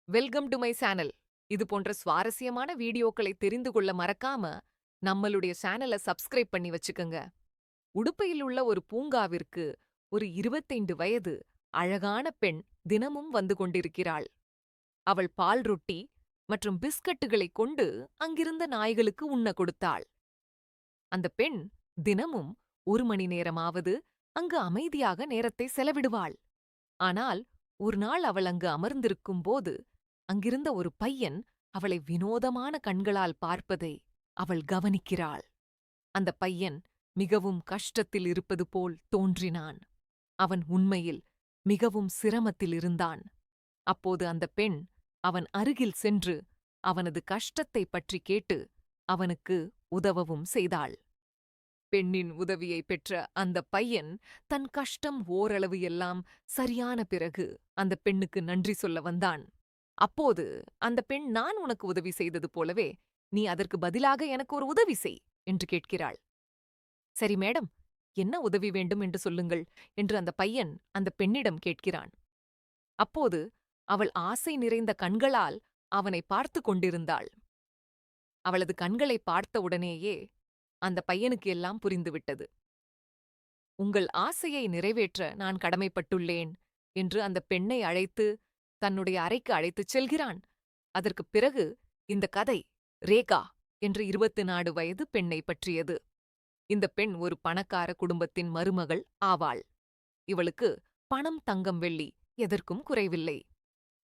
Welcome to my channel. இது போன்ற சுவாரஸ்யமான வீடியோக்களை தெரிந்து கொள்ள மறக்காம நம்மளுடைய சேனலை சப்ஸ்கிரைப் பண்ணி வச்சுக்கோங்க. உடுப்பையில் உள்ள ஒரு பூங்காவிற்கு ஒரு 25 வயது அழகான பெண் தினமும் வந்து கொண்டிருக்கிறாள். அவள் பால் ரொட்டி மற்றும் பிஸ்கட்டுகளைக் கொண்டு அங்கிருந்த நாய்களுக்கு உண்ண கொடுத்தாள். அந்த பெண் தினமும் 1 மணி நேரமாவது அங்கு அமைதியாக நேரத்தை செலவிடுவாள். ஆனால் ஒரு நாள் அவள் அங்கு அமர்ந்திருக்கும் போது அங்கிருந்த ஒரு பையன் அவளை வினோதமான கண்களால் பார்ப்பதை அவள் கவனிக்கிறாள். அந்த பையன் மிகவும் கஷ்டத்தில் இருப்பது போல் தோன்றினான். அவன் உண்மையில் மிகவும் சிரமத்தில் இருந்தான். அப்போது அந்த பெண் அவன் அருகில் சென்று அவனது கஷ்டத்தைப் பற்றி கேட்டு அவனுக்கு உதவவும் செய்தாள். பெண்ணின் உதவியை பெற்ற அந்த பையன் தன் கஷ்டம் ஓரளவு எல்லாம் சரியான பிறகு அந்த பெண்ணுக்கு நன்றி சொல்ல வந்தான். அப்போது அந்த பெண், நான் உனக்கு உதவி செய்தது போலவே நீ அதற்கு பதிலாக எனக்கு ஒரு உதவி செய் என்று கேட்கிறாள். சரி மேடம், என்ன உதவி வேண்டும் என்று சொல்லுங்கள் என்று அந்த பையன் அந்த பெண்ணிடம் கேட்கிறான். அப்போது அவள் ஆசை நிறைந்த கண்களால் அவனை பார்த்து கொண்டிருந்தாள். அவளது கண்களை பார்த்தவுடனேயே அந்த பையனுக்கு எல்லாம் புரிந்துவிட்டது. உங்கள் ஆசையை நிறைவேற்ற நான் கடமைப்பட்டுள்ளேன் என்று அந்த பெண்ணை அழைத்து தன்னுடைய அறைக்கு அழைத்துச் செல்கிறான். அதற்குப் பிறகு இந்த கதை ரேகா என்ற 24 வயது பெண்ணை பற்றியது. இந்த பெண் ஒரு பணக்கார குடும்பத்தின் மருமகள் ஆவாள். இவளுக்கு பணம், தங்கம், வெள்ளி எதற்கும் குறைவில்லை.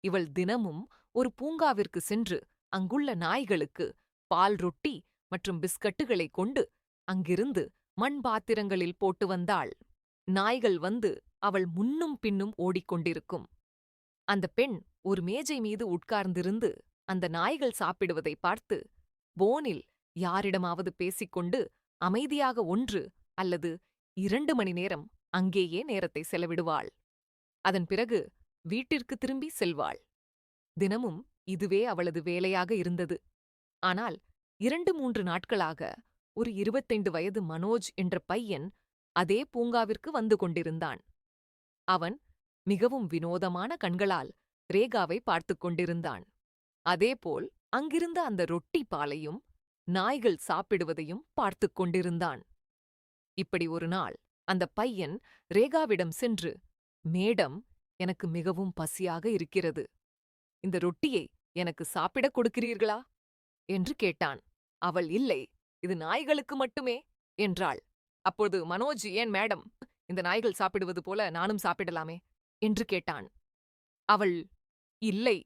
இவள் தினமும் ஒரு பூங்காவிற்கு சென்று அங்குள்ள நாய்களுக்கு பால் ரொட்டி மற்றும் பிஸ்கட்டுகளைக் கொண்டு அங்கிருந்து மண் பாத்திரங்களில் போட்டு வந்தாள். நாய்கள் வந்து அவள் முன்னும் பின்னும் ஓடிக்கொண்டிருக்கும். அந்த பெண் ஒரு மேஜை மீது உட்கார்ந்திருந்து அந்த நாய்கள் சாப்பிடுவதை பார்த்து போனில் யாரிடமாவது பேசிக்கொண்டு அமைதியாக 1 அல்லது 2 மணி நேரம் அங்கேயே நேரத்தை செலவிடுவாள். அதன் பிறகு வீட்டிற்கு திரும்பி செல்வாள். தினமும் இதுவே அவளது வேலையாக இருந்தது. ஆனால் 2-3 நாட்களாக ஒரு 25 வயது மனோஜ் என்ற பையன் அதே பூங்காவிற்கு வந்து கொண்டிருந்தான். அவன் மிகவும் வினோதமான கண்களால் ரேகாவை பார்த்துக் கொண்டிருந்தான். அதேபோல் அங்கிருந்த அந்த ரொட்டி பாலையும் நாய்கள் சாப்பிடுவதையும் பார்த்துக் கொண்டிருந்தான். இப்படி ஒரு நாள் அந்த பையன் ரேகாவிடம் சென்று, மேடம், எனக்கு மிகவும் பசியாக இருக்கிறது. இந்த ரொட்டியை எனக்கு சாப்பிடக் கொடுக்கிறீர்களா என்று கேட்டான். அவள், இல்லை, இது நாய்களுக்கு மட்டுமே என்றாள். அப்போது மனோஜ், ஏன் மேடம், இந்த நாய்கள் சாப்பிடுவது போல நானும் சாப்பிடலாமே என்று கேட்டான். அவள், இல்லை,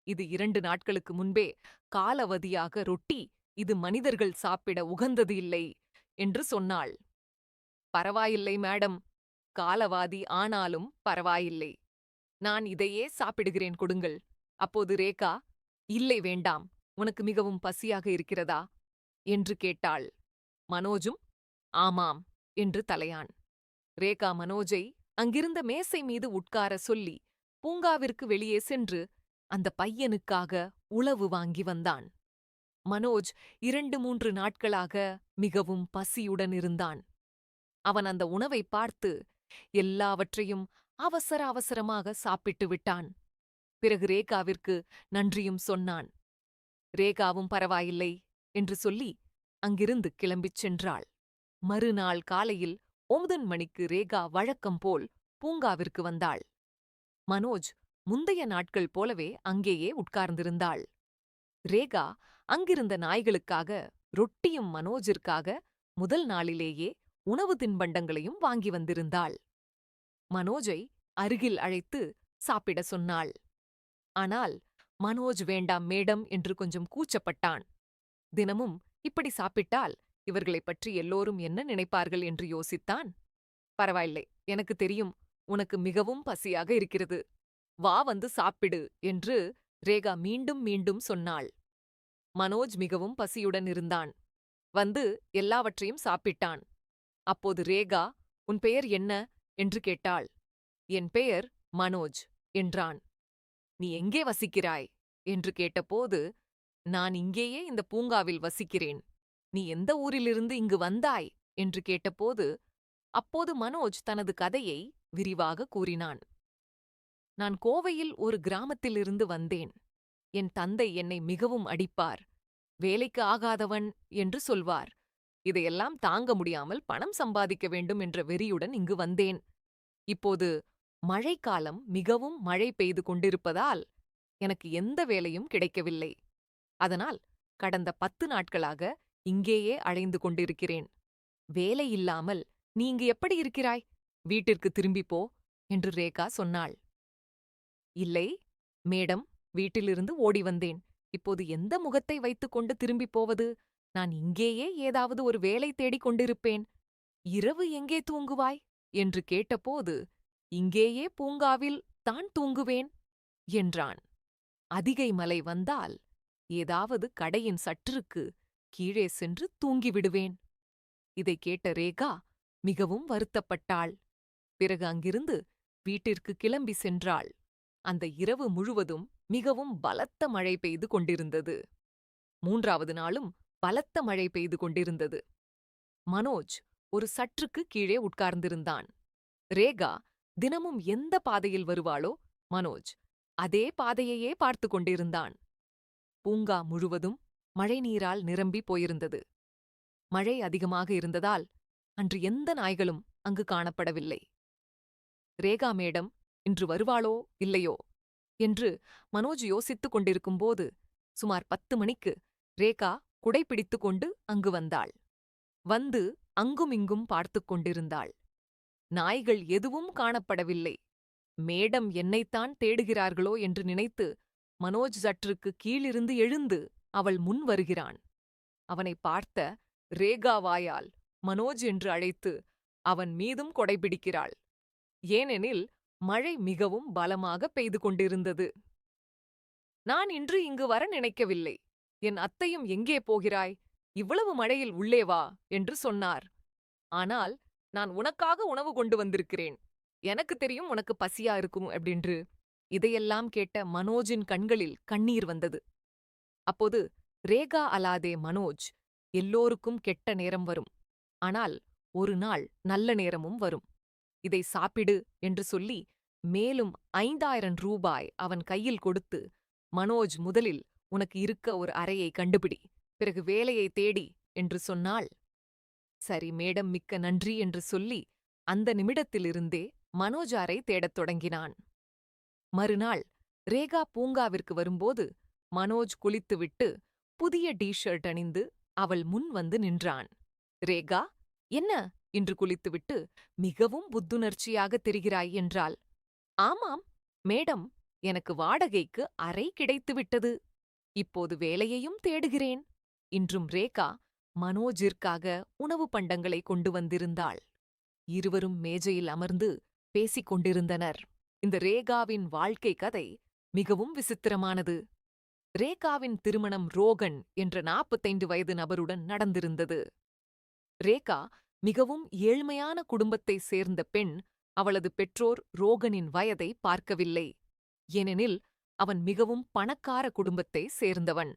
இது 2 நாட்களுக்கு முன்பே காலாவதியாக ரொட்டி, இது மனிதர்கள் சாப்பிட உகந்தது இல்லை என்று சொன்னாள். பரவாயில்லை மேடம், காலவாதி ஆனாலும் பரவாயில்லை, நான் இதையே சாப்பிடுகிறேன், கொடுங்கள். அப்போது ரேகா, இல்லை வேண்டாம், உனக்கு மிகவும் பசியாக இருக்கிறதா என்று கேட்டாள். மனோஜும் ஆமாம் என்று தலையான். ரேகா மனோஜை அங்கிருந்த மேசை மீது உட்கார சொல்லி பூங்காவிற்கு வெளியே சென்று அந்த பையனுக்காக உணவு வாங்கி வந்தான். மனோஜ் 2-3 நாட்களாக மிகவும் பசியுடன் இருந்தான். அவன் அந்த உணவை பார்த்து எல்லாவற்றையும் அவசர அவசரமாக சாப்பிட்டு விட்டான். பிறகு ரேகாவிற்கு நன்றியும் சொன்னான். ரேகாவும் பரவாயில்லை என்று சொல்லி அங்கிருந்து கிளம்பிச் சென்றாள். மறுநாள் காலையில் 9 மணிக்கு ரேகா வழக்கம் போல் பூங்காவிற்கு வந்தாள். மனோஜ் முந்தைய நாட்கள் போலவே அங்கேயே உட்கார்ந்திருந்தாள். ரேகா அங்கிருந்த நாய்களுக்காக ரொட்டியும் மனோஜிற்காக முதல் நாளிலேயே உணவு தின்பண்டங்களையும் வாங்கி வந்திருந்தாள். மனோஜை அருகில் அழைத்து சாப்பிட சொன்னாள். ஆனால் மனோஜ் வேண்டாம் மேடம் என்று கொஞ்சம் கூச்சப்பட்டான். தினமும் இப்படி சாப்பிட்டால் இவர்களைப் பற்றி எல்லோரும் என்ன நினைப்பார்கள் என்று யோசித்தான். பரவாயில்லை, எனக்கு தெரியும், உனக்கு மிகவும் பசியாக இருக்கிறது, வா வந்து சாப்பிடு என்று ரேகா மீண்டும் மீண்டும் சொன்னாள். மனோஜ் மிகவும் பசியுடன் இருந்தான். வந்து எல்லாவற்றையும் சாப்பிட்டான். அப்போது ரேகா, உன் பெயர் என்ன என்று கேட்டாள். என் பெயர் மனோஜ் என்றான். நீ எங்கே வசிக்கிறாய் என்று கேட்டபோது, நான் இங்கேயே இந்த பூங்காவில் வசிக்கிறேன். நீ எந்த ஊரிலிருந்து இங்கு வந்தாய் என்று கேட்டபோது, அப்போது மனோஜ் தனது கதையை விரிவாக கூறினான். நான் கோவையில் ஒரு கிராமத்திலிருந்து வந்தேன். என் தந்தை என்னை மிகவும் அடிப்பார். வேலைக்கு ஆகாதவன் என்று சொல்வார். இதையெல்லாம் தாங்க முடியாமல் பணம் சம்பாதிக்க வேண்டும் என்ற வெறியுடன் இங்கு வந்தேன். இப்போது மழைக்காலம், மிகவும் மழை பெய்து கொண்டிருப்பதால் எனக்கு எந்த வேலையும் கிடைக்கவில்லை. அதனால் கடந்த 10 நாட்களாக இங்கேயே அலைந்து கொண்டிருக்கிறேன். வேலை இல்லாமல் நீ இங்கு எப்படி இருக்கிறாய்? வீட்டிற்கு திரும்பிப் போ என்று ரேகா சொன்னாள். இல்லை மேடம், வீட்டிலிருந்து ஓடி வந்தேன். இப்போது எந்த முகத்தை வைத்துக்கொண்டு திரும்பிப் போவது? நான் இங்கேயே ஏதாவது ஒரு வேலை தேடிக் கொண்டிருப்பேன். இரவு எங்கே தூங்குவாய் என்று கேட்டபோது, இங்கேயே பூங்காவில் தான் தூங்குவேன் என்றான். அதிகை மலை வந்தால் ஏதாவது கடையின் சற்றுக்கு கீழே சென்று தூங்கிவிடுவேன். இதைக் கேட்ட ரேகா மிகவும் வருத்தப்பட்டாள். பிறகு அங்கிருந்து வீட்டிற்கு கிளம்பி சென்றாள். அந்த இரவு முழுவதும் மிகவும் பலத்த மழை பெய்து கொண்டிருந்தது. 3வது நாளும் பலத்த மழை பெய்து கொண்டிருந்தது. மனோஜ் ஒரு சற்றுக்கு கீழே உட்கார்ந்திருந்தான். ரேகா தினமும் எந்த பாதையில் வருவாளோ மனோஜ் அதே பாதையையே பார்த்து கொண்டிருந்தான். பூங்கா முழுவதும் மழைநீரால் நிரம்பி போயிருந்தது. மழை அதிகமாக இருந்ததால் அன்று எந்த நாய்களும் அங்கு காணப்படவில்லை. ரேகா மேடம் இன்று வருவாளோ இல்லையோ என்று மனோஜ் யோசித்துக் கொண்டிருக்கும்போது சுமார் 10 மணிக்கு ரேகா குடை பிடித்துக் கொண்டு அங்கு வந்தாள். வந்து அங்குமிங்கும் பார்த்துக் கொண்டிருந்தாள். நாய்கள் எதுவும் காணப்படவில்லை. மேடம் என்னைத்தான் தேடுகிறார்களோ என்று நினைத்து மனோஜ் சற்றுக்கு கீழிருந்து எழுந்து அவள் முன் வருகிறான். அவனை பார்த்த ரேகா வாயால் மனோஜ் என்று அழைத்து அவன் மீதும் கொடைபிடிக்கிறாள். ஏனெனில் மழை மிகவும் பலமாக பெய்து கொண்டிருந்தது. நான் இன்று இங்கு வர நினைக்கவில்லை. என் அத்தையும் எங்கே போகிறாய்? இவ்வளவு மழையில் உள்ளே வா என்று சொன்னார். ஆனால் நான் உனக்காக உணவு கொண்டு வந்திருக்கிறேன். எனக்கு தெரியும் உனக்கு பசியா இருக்கும் அப்படின்று. இதையெல்லாம் கேட்ட மனோஜின் கண்களில் கண்ணீர் வந்தது. அப்போது ரேகா அலாதே மனோஜ், எல்லோருக்கும் கெட்ட நேரம் வரும். ஆனால் ஒரு நாள் நல்ல நேரமும் வரும். இதை சாப்பிடு என்று சொல்லி மேலும் 5000 ரூபாய் அவன் கையில் கொடுத்து, மனோஜ் முதலில் உனக்கு இருக்க ஒரு அறையை கண்டுபிடி, பிறகு வேலையை தேடி என்று சொன்னாள். சரி மேடம், மிக்க நன்றி என்று சொல்லி அந்த நிமிடத்திலிருந்தே மனோஜ் அறை தேடத் தொடங்கினான். மறுநாள் ரேகா பூங்காவிற்கு வரும்போது மனோஜ் குளித்துவிட்டு புதிய டி-ஷர்ட் அணிந்து அவள் முன் வந்து நின்றான். ரேகா, என்ன இன்று குளித்துவிட்டு மிகவும் புத்துணர்ச்சியாக தெரிகிறாய் என்றாள். ஆமாம் மேடம், எனக்கு வாடகைக்கு அறை கிடைத்துவிட்டது. இப்போது வேலையையும் தேடுகிறேன். இன்றும் ரேகா மனோஜிற்காக உணவு பண்டங்களை கொண்டு வந்திருந்தாள். இருவரும் மேஜையில் அமர்ந்து பேசிக் கொண்டிருந்தனர். இந்த ரேகாவின் வாழ்க்கை கதை மிகவும் விசித்திரமானது. ரேகாவின் திருமணம் ரோகன் என்ற 45 வயது நபருடன் நடந்திருந்தது. ரேகா மிகவும் ஏழ்மையான குடும்பத்தைச் சேர்ந்த பெண். அவளது பெற்றோர் ரோகனின் வயதை பார்க்கவில்லை. ஏனெனில் அவன் மிகவும் பணக்கார குடும்பத்தை சேர்ந்தவன்.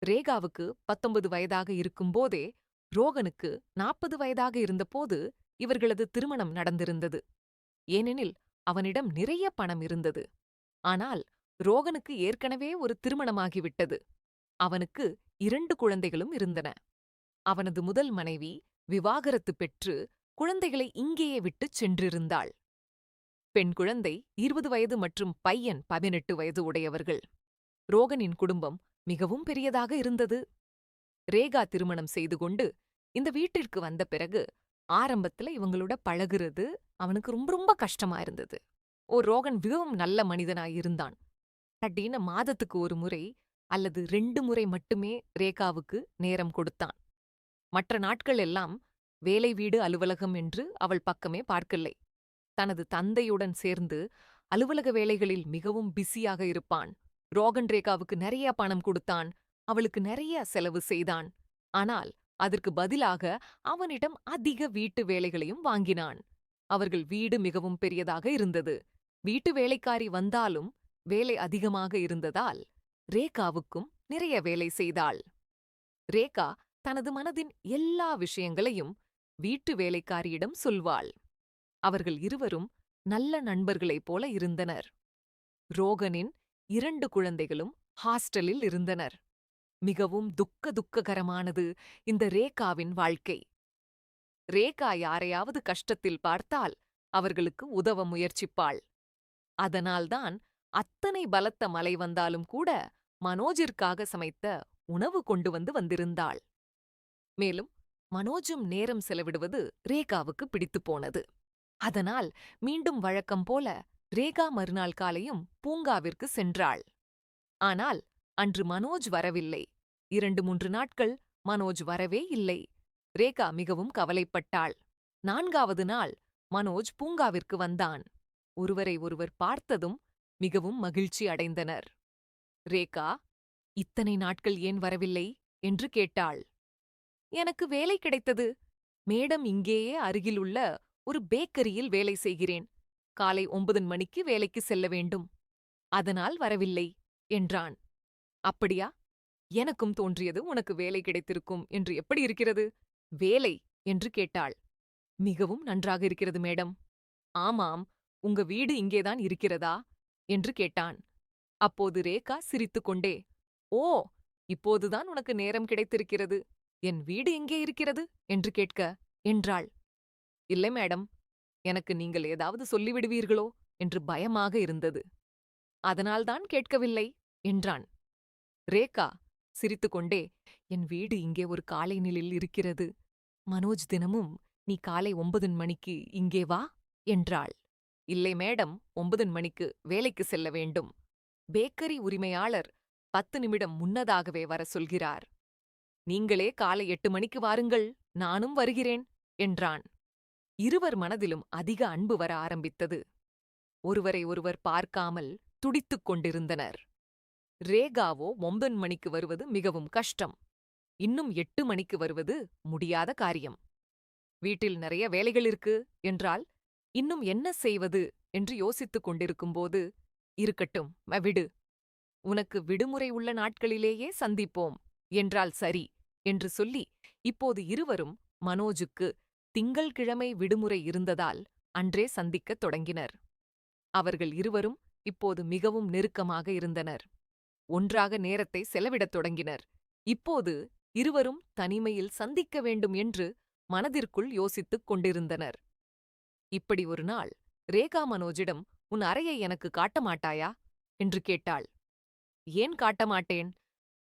ரேகாவுக்கு 19 வயதாக இருக்கும்போதே ரோகனுக்கு 40 வயதாக இருந்தபோது இவர்களது திருமணம் நடந்திருந்தது. ஏனெனில் அவனிடம் நிறைய பணம் இருந்தது. ஆனால் ரோகனுக்கு ஏற்கனவே ஒரு திருமணமாகிவிட்டது. அவனுக்கு 2 குழந்தைகளும் இருந்தன. அவனது முதல் மனைவி விவாகரத்து பெற்று குழந்தைகளை இங்கேயே விட்டுச் சென்றிருந்தாள். பெண் குழந்தை 20 வயது மற்றும் பையன் 18 வயது உடையவர்கள். ரோகனின் குடும்பம் மிகவும் பெரியதாக இருந்தது. ரேகா திருமணம் செய்து கொண்டு இந்த வீட்டிற்கு வந்த பிறகு ஆரம்பத்துல இவங்களோட பழகுறது அவனுக்கு ரொம்ப ரொம்ப கஷ்டமா இருந்தது. ரோகன் மிகவும் நல்ல மனிதனாய் இருந்தான். திடீர்னு மாதத்துக்கு ஒரு முறை அல்லது 2 முறை மட்டுமே ரேகாவுக்கு நேரம் கொடுத்தான். மற்ற நாட்கள் எல்லாம் வேலை, வீடு, அலுவலகம் என்று அவள் பக்கமே பார்க்கலை. தனது தந்தையுடன் சேர்ந்து அலுவலக வேலைகளில் மிகவும் பிஸியாக இருப்பான். ரோகன் ரேகாவுக்கு நிறைய பணம் கொடுத்தான். அவளுக்கு நிறைய செலவு செய்தான். ஆனால் அதற்கு பதிலாக அவனிடம் அதிக வீட்டு வேலைகளையும் வாங்கினான். அவர்கள் வீடு மிகவும் பெரியதாக இருந்தது. வீட்டு வேலைக்காரி வந்தாலும் வேலை அதிகமாக இருந்ததால் ரேகாவுக்கும் நிறைய வேலை செய்தாள். ரேகா தனது மனதின் எல்லா விஷயங்களையும் வீட்டு வேலைக்காரியிடம் சொல்வாள். அவர்கள் இருவரும் நல்ல நண்பர்களைப் போல இருந்தனர். ரோகனின் 2 குழந்தைகளும் ஹாஸ்டலில் இருந்தனர். மிகவும் துக்ககரமானது இந்த ரேகாவின் வாழ்க்கை. ரேகா யாரையாவது கஷ்டத்தில் பார்த்தால் அவர்களுக்கு உதவ முயற்சிப்பாள். அதனால்தான் அத்தனை பலத்த மழை வந்தாலும் கூட மனோஜிற்காக சமைத்த உணவு கொண்டு வந்திருந்தாள். மேலும் மனோஜும் நேரம் செலவிடுவது ரேகாவுக்கு பிடித்துப் போனது. அதனால் மீண்டும் வழக்கம் போல ரேகா மறுநாள் காலையும் பூங்காவிற்கு சென்றாள். ஆனால் அன்று மனோஜ் வரவில்லை. 2-3 நாட்கள் மனோஜ் வரவே இல்லை. ரேகா மிகவும் கவலைப்பட்டாள். 4வது நாள் மனோஜ் பூங்காவிற்கு வந்தான். ஒருவரை ஒருவர் பார்த்ததும் மிகவும் மகிழ்ச்சி அடைந்தனர். ரேகா, இத்தனை நாட்கள் ஏன் வரவில்லை என்று கேட்டாள். எனக்கு வேலை கிடைத்தது. மேடம் இங்கேயே அருகிலுள்ள ஒரு பேக்கரியில் வேலை செய்கிறேன். காலை 9 மணிக்கு வேலைக்கு செல்ல வேண்டும். அதனால் வரவில்லை என்றான். அப்படியா? எனக்கும் தோன்றியது உனக்கு வேலை கிடைத்திருக்கும் என்று. எப்படி இருக்கிறது வேலை என்று கேட்டாள். மிகவும் நன்றாக இருக்கிறது மேடம். ஆமாம், உங்க வீடு இங்கேதான் இருக்கிறதா என்று கேட்டான். அப்போது ரேகா சிரித்துக்கொண்டே, ஓ, இப்போதுதான் உனக்கு நேரம் கிடைத்திருக்கிறது. என் வீடு எங்கே இருக்கிறது என்று கேட்க என்றாள். இல்லை மேடம், எனக்கு நீங்கள் ஏதாவது சொல்லிவிடுவீர்களோ என்று பயமாக இருந்தது. அதனால்தான் கேட்கவில்லை என்றான். ரேகா சிரித்துக்கொண்டே, என் வீடு இங்கே ஒரு காலைநிலையில் இருக்கிறது. மனோஜ் தினமும் நீ காலை 9 மணிக்கு இங்கே வா என்றாள். இல்லை மேடம், 9 மணிக்கு வேலைக்கு செல்ல வேண்டும். பேக்கரி உரிமையாளர் 10 நிமிடம் முன்னதாகவே வர சொல்கிறார். நீங்களே காலை 8 மணிக்கு வாருங்கள், நானும் வருகிறேன் என்றான். இருவர் மனதிலும் அதிக அன்பு வர ஆரம்பித்தது. ஒருவரை ஒருவர் பார்க்காமல் துடித்துக் கொண்டிருந்தனர். ரேகாவோ 9 மணிக்கு வருவது மிகவும் கஷ்டம். இன்னும் 8 மணிக்கு வருவது முடியாத காரியம். வீட்டில் நிறைய வேலைகள் இருக்கு என்றால் இன்னும் என்ன செய்வது என்று யோசித்துக் கொண்டிருக்கும்போது, இருக்கட்டும், விடு. உனக்கு விடுமுறை உள்ள நாட்களிலேயே சந்திப்போம் என்றால் சரி என்று சொல்லி, இப்போது இருவரும் மனோஜுக்கு திங்கள்கிழமை விடுமுறை இருந்ததால் அன்றே சந்திக்கத் தொடங்கினர். அவர்கள் இருவரும் இப்போது மிகவும் நெருக்கமாக இருந்தனர். ஒன்றாக நேரத்தை செலவிடத் தொடங்கினர். இப்போது இருவரும் தனிமையில் சந்திக்க வேண்டும் என்று மனதிற்குள் யோசித்துக் கொண்டிருந்தனர். இப்படி ஒரு நாள் ரேகா மனோஜிடம், உன் அறையை எனக்கு காட்ட மாட்டாயா என்று கேட்டாள். ஏன் காட்ட மாட்டேன்?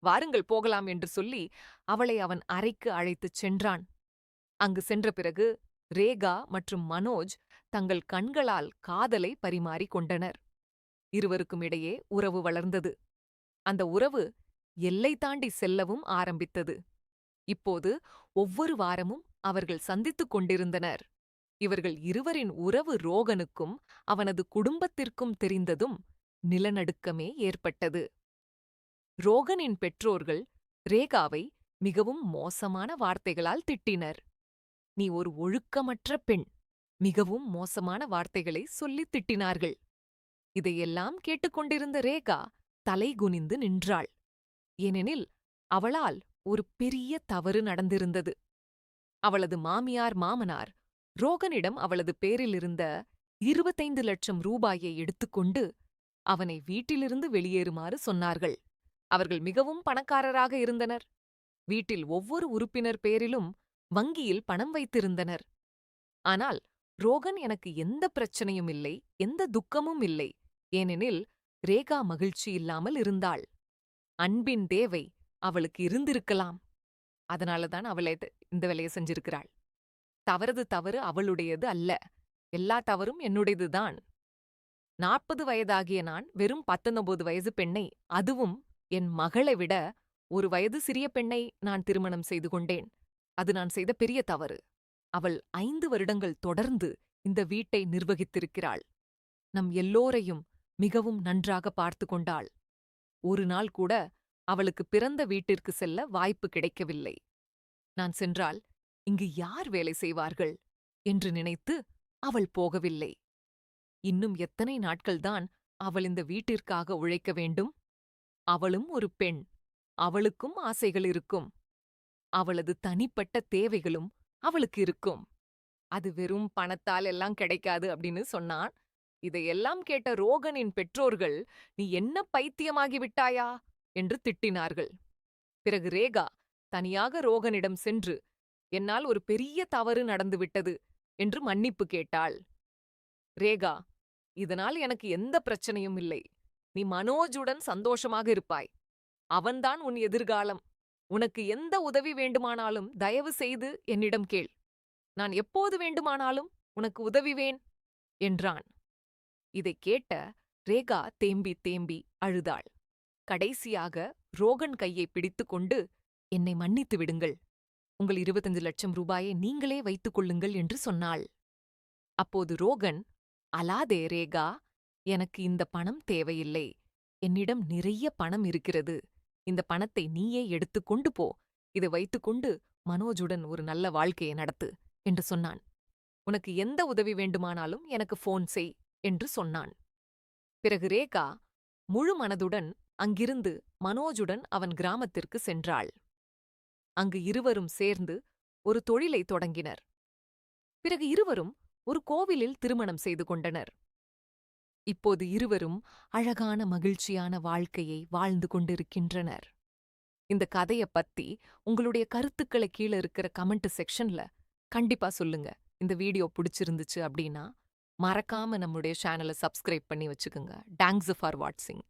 வாருங்கள் போகலாம் என்று சொல்லி அவளை அவன் அறைக்கு அழைத்துச் சென்றான். அங்கு சென்ற பிறகு ரேகா மற்றும் மனோஜ் தங்கள் கண்களால் காதலை பரிமாறிக் கொண்டனர். இருவருக்கும் இடையே உறவு வளர்ந்தது. அந்த உறவு எல்லை தாண்டி செல்லவும் ஆரம்பித்தது. இப்போது ஒவ்வொரு வாரமும் அவர்கள் சந்தித்துக் கொண்டிருந்தனர். இவர்கள் இருவரின் உறவு ரோகனுக்கும் அவனது குடும்பத்திற்கும் தெரிந்ததும் நிலநடுக்கமே ஏற்பட்டது. ரோகனின் பெற்றோர்கள் ரேகாவை மிகவும் மோசமான வார்த்தைகளால் திட்டினர். நீ ஒரு ஒழுக்கமற்ற பெண், மிகவும் மோசமான வார்த்தைகளை சொல்லித் திட்டினார்கள். இதையெல்லாம் கேட்டுக்கொண்டிருந்த ரேகா தலைகுனிந்து நின்றாள். ஏனெனில் அவளால் ஒரு பெரிய தவறு நடந்திருந்தது. அவளது மாமியார் மாமனார் ரோகனிடம் அவளது பேரிலிருந்த 25 லட்சம் ரூபாயை எடுத்துக்கொண்டு அவனை வீட்டிலிருந்து வெளியேறுமாறு சொன்னார்கள். அவர்கள் மிகவும் பணக்காரராக இருந்தனர். வீட்டில் ஒவ்வொரு உறுப்பினர் பேரிலும் வங்கியில் பணம் வைத்திருந்தனர். ஆனால் ரோகன், எனக்கு எந்த பிரச்சனையும் இல்லை, எந்த துக்கமும் இல்லை. ஏனெனில் ரேகா மகிழ்ச்சி இல்லாமல் இருந்தாள். அன்பின் தேவை அவளுக்கு இருந்திருக்கலாம். அதனாலதான் அவளை இந்த வேலையை செஞ்சிருக்கிறாள். தவறு அவளுடையது அல்ல. எல்லா தவறும் என்னுடையதுதான். 40 வயதாகிய நான் வெறும் 19 வயது பெண்ணை, அதுவும் என் மகளை விட 1 வயது சிறிய பெண்ணை நான் திருமணம் செய்து கொண்டேன். அது நான் செய்த பெரிய தவறு. அவள் 5 வருடங்கள் தொடர்ந்து இந்த வீட்டை நிர்வகித்திருக்கிறாள். நம் எல்லோரையும் மிகவும் நன்றாக பார்த்து கொண்டாள். ஒரு நாள் கூட அவளுக்கு பிறந்த வீட்டிற்கு செல்ல வாய்ப்பு கிடைக்கவில்லை. நான் சென்றால் இங்கு யார் வேலை செய்வார்கள் என்று நினைத்து அவள் போகவில்லை. இன்னும் எத்தனை நாட்கள்தான் அவள் இந்த வீட்டிற்காக உழைக்க வேண்டும்? அவளும் ஒரு பெண். அவளுக்கும் ஆசைகள் இருக்கும். அவளது தனிப்பட்ட தேவைகளும் அவளுக்கு இருக்கும். அது வெறும் பணத்தால் எல்லாம் கிடைக்காது அப்படின்னு சொன்னான். இதையெல்லாம் கேட்ட ரோகனின் பெற்றோர்கள், "நீ என்ன பைத்தியமாகி விட்டாயா?" என்று திட்டினார்கள். பிறகு ரேகா தனியாக ரோகனிடம் சென்று, "என்னால் ஒரு பெரிய தவறு நடந்துவிட்டது" என்று மன்னிப்பு கேட்டாள். ரேகா, "இதனால் எனக்கு எந்த பிரச்சனையும் இல்லை. நீ மனோஜுடன் சந்தோஷமாக இருப்பாய். அவன்தான் உன் எதிர்காலம். உனக்கு எந்த உதவி வேண்டுமானாலும் தயவு செய்து என்னிடம் கேள். நான் எப்போது வேண்டுமானாலும் உனக்கு உதவுவேன்" என்றான். இதைக் கேட்ட ரேகா தேம்பி தேம்பி அழுதாள். கடைசியாக ரோகன் கையை பிடித்துக்கொண்டு, "என்னை மன்னித்து விடுங்கள். உங்கள் 25 லட்சம் ரூபாயை நீங்களே வைத்துக் கொள்ளுங்கள்" என்று சொன்னாள். அப்போது ரோகன், "அழாதே ரேகா, எனக்கு இந்த பணம் தேவையில்லை. என்னிடம் நிறைய பணம் இருக்கிறது. இந்த பணத்தை நீயே எடுத்துக்கொண்டு போ. இதை வைத்துக்கொண்டு மனோஜுடன் ஒரு நல்ல வாழ்க்கையை நடத்து" என்று சொன்னான். "உனக்கு எந்த உதவி வேண்டுமானாலும் எனக்கு ஃபோன் செய்" என்று சொன்னான். பிறகு ரேகா முழு மனதுடன் அங்கிருந்து மனோஜுடன் அவன் கிராமத்திற்கு சென்றாள். அங்கு இருவரும் சேர்ந்து ஒரு தொழிலை தொடங்கினர். பிறகு இருவரும் ஒரு கோவிலில் திருமணம் செய்து கொண்டனர். இப்போது இருவரும் அழகான மகிழ்ச்சியான வாழ்க்கையை வாழ்ந்து கொண்டிருக்கின்றனர். இந்த கதைய பத்தி உங்களுடைய கருத்துக்களை கீழ இருக்கிற கமெண்ட் செக்ஷன்ல கண்டிப்பா சொல்லுங்க. இந்த வீடியோ பிடிச்சிருந்துச்சு அப்படின்னா மறக்காம நம்முடைய சேனலை சப்ஸ்கிரைப் பண்ணி வச்சுக்கோங்க. தேங்க்ஸ் ஃபார் வாட்சிங்.